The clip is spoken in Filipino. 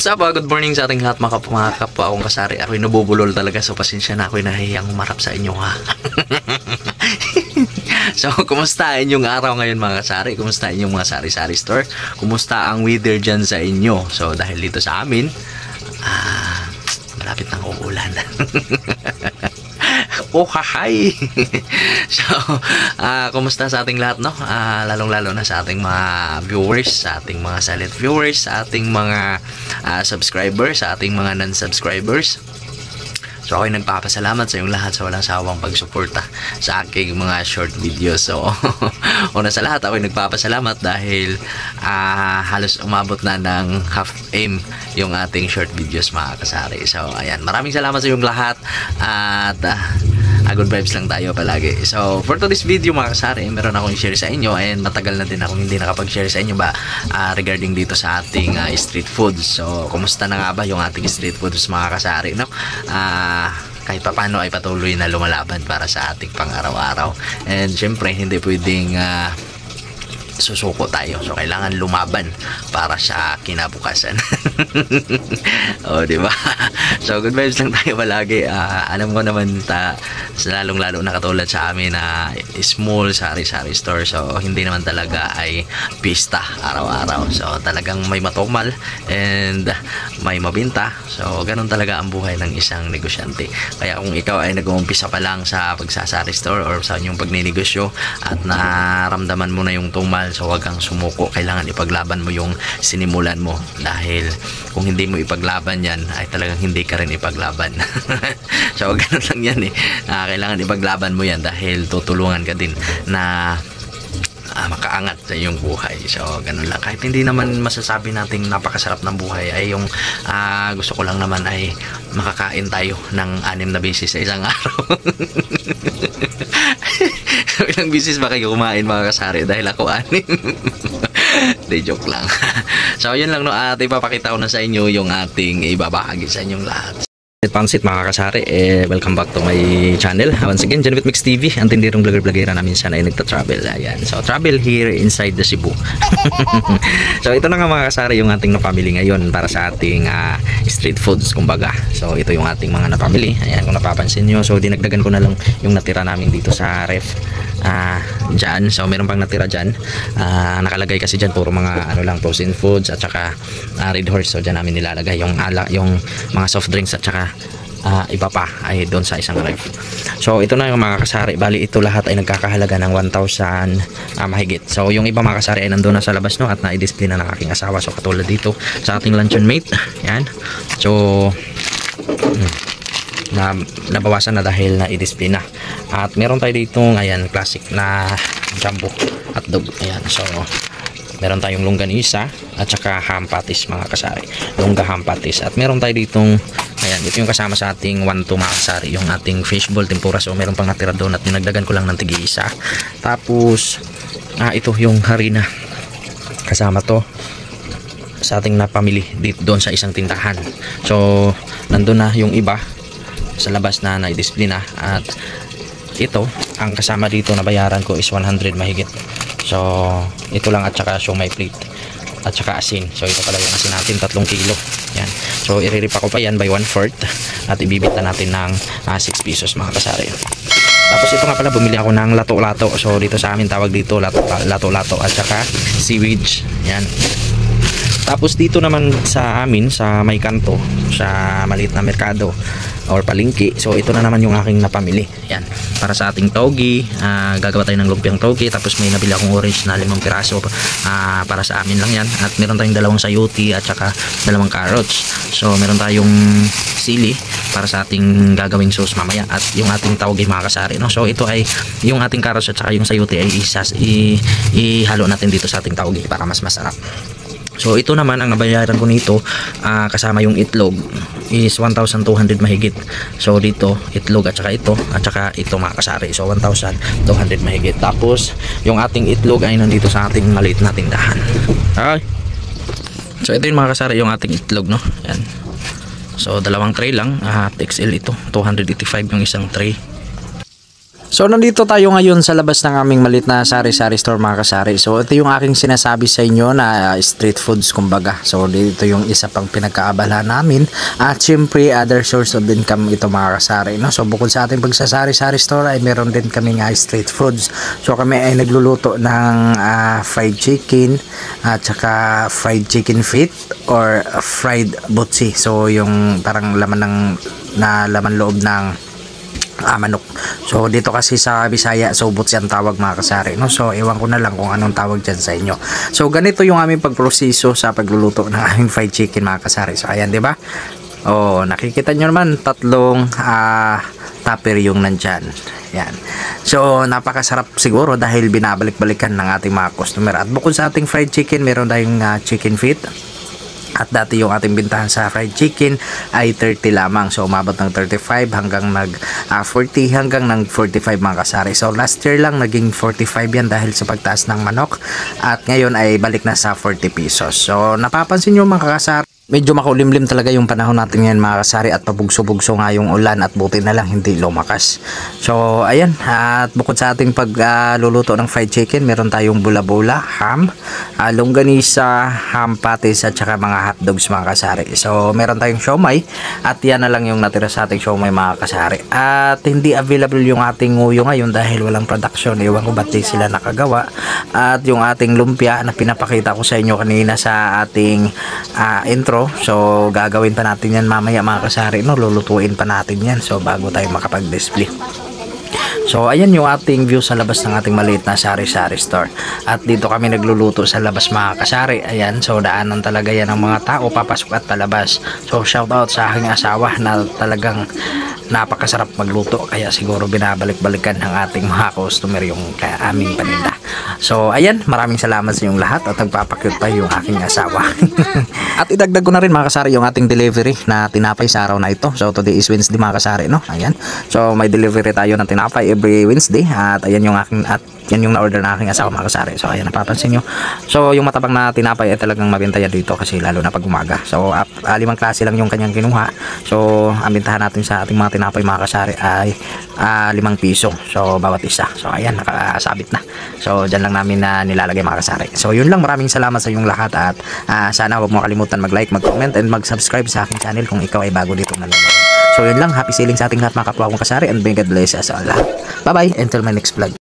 What's up, good morning sa ating lahat mga kapwa akong kasari. Ako'y nabubulol talaga, so pasensya na, ako'y nahihiyang umarap sa inyo ha. So, kumusta inyong araw ngayon mga kasari? Kumusta inyong mga sari-sari store? Kumusta ang weather dyan sa inyo? So, dahil dito sa amin, malapit nang uulan. Oh, hahay! So, kumusta sa ating lahat, no? Lalong-lalo na sa ating mga viewers, sa ating mga silent viewers, sa ating mga subscribers, sa ating mga non-subscribers. So, ako'y nagpapasalamat sa inyong lahat sa walang sawang pagsuporta sa aking mga short videos. So, una sa lahat, ako'y nagpapasalamat dahil halos umabot na ng half M yung ating short videos mga kasari. So, ayan, maraming salamat sa inyong lahat at good vibes lang tayo palagi. So, for today's video mga kasari, meron akong i-share sa inyo and matagal na din akong hindi nakapag-share sa inyo regarding dito sa ating street foods. So, kumusta na nga ba yung ating street foods mga kasari, no? Kahit papano ay patuloy na lumalaban para sa ating pang-araw-araw. And syempre, hindi pwedeng susuko tayo. So, kailangan lumaban para sa kinabukasan. O, diba? So, good vibes lang tayo palagi. Alam ko naman, lalong-lalo na katulad sa amin na small sari-sari store. So, hindi naman talaga ay pista araw-araw. So, talagang may matumal and may mabinta. So, ganun talaga ang buhay ng isang negosyante. Kaya kung ikaw ay nag-uumpisa pa lang sa pagsasari store or sa inyong pagninegosyo at naramdaman mo na yung tumal, so wag kang sumuko. Kailangan ipaglaban mo yung sinimulan mo dahil kung hindi mo ipaglaban yan ay talagang hindi ka rin ipaglaban. So ganun lang yan eh. Kailangan ipaglaban mo yan dahil tutulungan ka din na makaangat sa iyong buhay. So ganun lang. Kahit hindi naman masasabi nating napakasarap ng buhay, ay yung gusto ko lang naman ay makakain tayo ng 6 na beses sa isang araw. So, ilang beses ba kayo kumain mga kasari? Dahil ako 6. Hindi, joke lang. So yun lang, no, at ipapakita ko na sa inyo yung ating ibabahagi sa inyong lahat. Pansit mga kasari, welcome back to my channel. Once again, John with Mix TV, ang tindirong vlogger-vlogera namin sana ay nagta-travel. Ayan. So, travel here inside the Cebu. So, ito na nga mga kasari yung ating napamili ngayon para sa ating street foods, kumbaga. So, ito yung ating mga napamili. Ayan, kung napapansin nyo. So, dinagdagan ko na lang yung natira namin dito sa ref. Dyan. So, meron pang natira dyan. Nakalagay kasi dyan puro mga frozen foods at saka Red Horse. So, dyan namin nilalagay yung mga soft drinks at saka iba pa ay doon sa isang ref. So ito na yung mga kasari, bali ito lahat ay nagkakahalaga ng 1,000 mahigit. So yung iba mga kasari ay nandoon na sa labas, no, at na-i-display na ng aking asawa. So katulad dito sa ating luncheon mate, yan. So nabawasan na dahil na-i-display na. At meron tayo dito ayan, classic na jumbo hotdog. Ayan, so meron tayong longganisa at saka ham patties mga kasari. Longga ham patties. At meron tayo ditong, ayan, ito yung kasama sa ating 1-2 mga kasari, yung ating fishball tempura. So meron pang natira doon at dinagdagan ko lang ng tig-isa. Tapos, ito yung harina. Kasama to sa ating napamili dito doon sa isang tindahan. So, nandun na yung iba sa labas na na-display na. At ito, ang kasama dito na bayaran ko is 100 mahigit. So, ito lang at saka siomai plate at saka asin. So, ito pala yung asin natin, 3 kilo. Yan. So, iriripa ko pa yan by 1/4 at ibibita natin ng 6 pesos mga kasari. Tapos, ito nga pala, bumili ako ng lato-lato. So, dito sa amin tawag dito lato-lato at saka seaweed. Yan. Tapos, dito naman sa amin, sa may kanto, sa maliit na merkado or palengke. So ito na naman yung aking napamili. Yan, para sa ating togi. Gagawa tayo ng lumpiang togi. Tapos may nabili akong orange na 5 piraso para sa amin lang yan. At meron tayong 2 sayuti at saka 2 carrots. So meron tayong sili para sa ating gagawing sauce mamaya. At yung ating togi mga kasari, no? So ito ay yung ating carrots at saka yung sayuti ay ihalo natin dito sa ating togi para mas masarap. So ito naman ang nabayaran ko nito, kasama yung itlog is 1,200 mahigit. So dito itlog at saka ito mga kasari. So 1,200 mahigit. Tapos yung ating itlog ay nandito sa ating maliit na tindahan. Okay. So ito yung mga kasari, yung ating itlog, no. Yan. So 2 tray lang, XL ito. 285 yung isang tray. So nandito tayo ngayon sa labas ng aming maliit na sari-sari store mga kasari. So ito yung aking sinasabi sa inyo na street foods kumbaga. So dito yung isa pang pinagkaabalahan namin. At syempre other source of income ito mga kasari. No? So bukod sa ating pagsasari-sari store ay meron din kami nga street foods. So kami ay nagluluto ng fried chicken at saka fried chicken feet or fried butsi. So yung parang laman loob ng manok. So dito kasi sa Bisaya subot siyang tawag mga kasari, no? So ewan ko na lang kung anong tawag dyan sa inyo. So ganito yung aming pagproseso sa pagluluto ng aming fried chicken mga kasari. So ayan, di ba? Oh, nakikita nyo naman tatlong tupper yung nandyan. Yan. So napakasarap siguro dahil binabalik-balikan ng ating mga customer. At bukod sa ating fried chicken, meron tayong chicken feet. At dati yung ating bintahan sa fried chicken ay 30 lamang. So umabot ng 35 hanggang 40 hanggang ng 45 mga kasari. So last year lang naging 45 yan dahil sa pagtaas ng manok. At ngayon ay balik na sa 40 pesos. So napapansin nyo mga kasari, medyo makulimlim talaga yung panahon natin ngayon mga kasari at pabugso-bugso nga yung ulan at buti na lang hindi lumakas. So ayan, at bukod sa ating pagluluto ng fried chicken, meron tayong bula-bula, ham, longganisa, ham patties at saka mga hotdogs mga kasari. So meron tayong siomay at yan na lang yung natira sa ating siomay mga kasari. At hindi available yung ating nguyo ngayon dahil walang production. Ewan ko ba't di sila nakagawa. At yung ating lumpia na pinapakita ko sa inyo kanina sa ating intro. So gagawin pa natin yan mamaya mga kasari, no? Lulutuin pa natin yan so bago tayo makapag-display. So ayan yung ating view sa labas ng ating maliit na sari-sari store. At dito kami nagluluto sa labas mga kasari. Ayan, so daanan talaga yan ng mga tao papasok at palabas. So shout out sa aking asawa na talagang napakasarap magluto, kaya siguro binabalik-balikan ng ating mga customer yung aming paninda. So ayan, maraming salamat sa inyong lahat at nagpapakyut pa yung aking asawa. At idagdag ko na rin mga kasari yung ating delivery na tinapay sa araw na ito. So today is Wednesday mga kasari, no? Ayan, so may delivery tayo ng tinapay every Wednesday. At ayan yung aking, at yan yung na-order na aking asawa mga kasari. So ayan, napapansin nyo. So yung matabang na tinapay ay talagang mabenta yan dito kasi lalo na pag umaga. So 5 klase lang yung kanyang kinuha. So ang bintahan natin sa ating mga tinapay mga kasari ay 5 piso. So bawat isa. So ayan, nakasabit na. So dyan lang namin na nilalagay mga kasari. So yun lang, maraming salamat sa inyong lahat. At sana huwag mo kalimutan mag-like, mag-comment and mag-subscribe sa aking channel kung ikaw ay bago dito nanonood. So yun lang, happy sailing sa ating lahat mga kapwa kong kasari and may God bless us all. Bye bye until my next vlog.